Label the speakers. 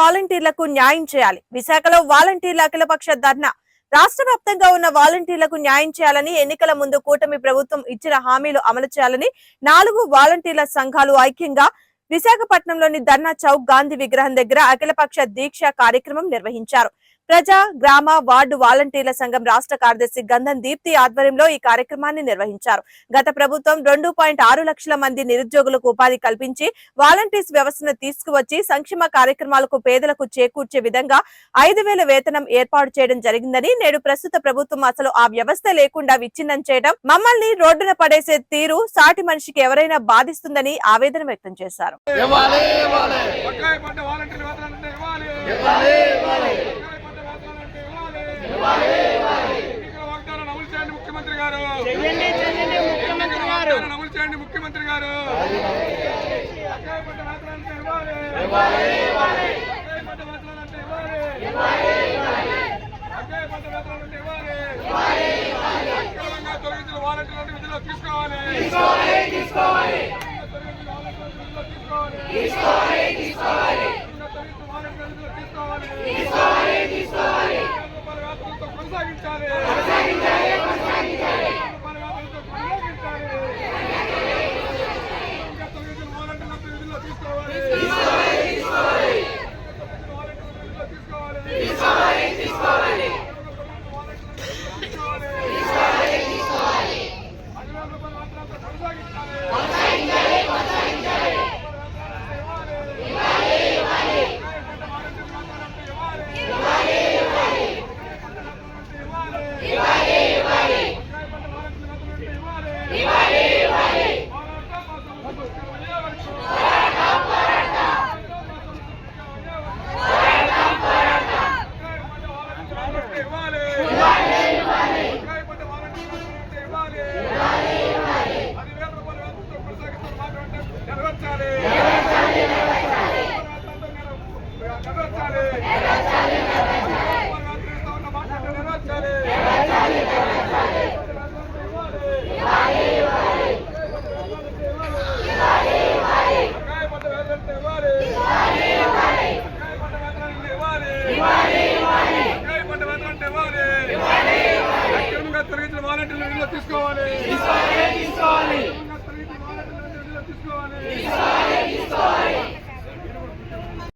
Speaker 1: వాలంటీర్లకు న్యాయం చేయాలి. విశాఖలో వాలంటీర్ల అఖిలపక్ష ధర్నా. రాష్ట్ర వ్యాప్తంగా ఉన్న వాలంటీర్లకు న్యాయం చేయాలని, ఎన్నికల ముందు కూటమి ప్రభుత్వం ఇచ్చిన హామీలు అమలు చేయాలని 4 వాలంటీర్ల సంఘాలు ఐక్యంగా విశాఖపట్నంలోని ధర్నా చౌక్ గాంధీ విగ్రహం దగ్గర అఖిలపక్ష దీక్ష కార్యక్రమం నిర్వహించారు. ప్రజా, గ్రామ, వార్డు వాలంటీర్ల సంఘం రాష్ట్ర కార్యదర్శి గంధం దీప్తి ఆధ్వర్యంలో ఈ కార్యక్రమాన్ని నిర్వహించారు. గత ప్రభుత్వం 2.6 లక్షల మంది నిరుద్యోగులకు ఉపాధి కల్పించి వాలంటీర్స్ వ్యవస్థను తీసుకువచ్చి సంక్షేమ కార్యక్రమాలకు పేదలకు చేకూర్చే విధంగా 5,000 వేతనం ఏర్పాటు చేయడం జరిగిందని, నేడు ప్రస్తుత ప్రభుత్వం అసలు ఆ వ్యవస్థ లేకుండా విచ్ఛిన్నం చేయడం, మమ్మల్ని రోడ్డున పడేసే తీరు సాటి మనిషికి ఎవరైనా బాధిస్తుందని ఆవేదన వ్యక్తం చేశారు.
Speaker 2: ముఖ్యమంత్రి గారు తొలగించిన వాలంటీర్లను విధుల్లో తీసుకోవాలి. కొనసాగించాలి. నెరవేర్చాలి.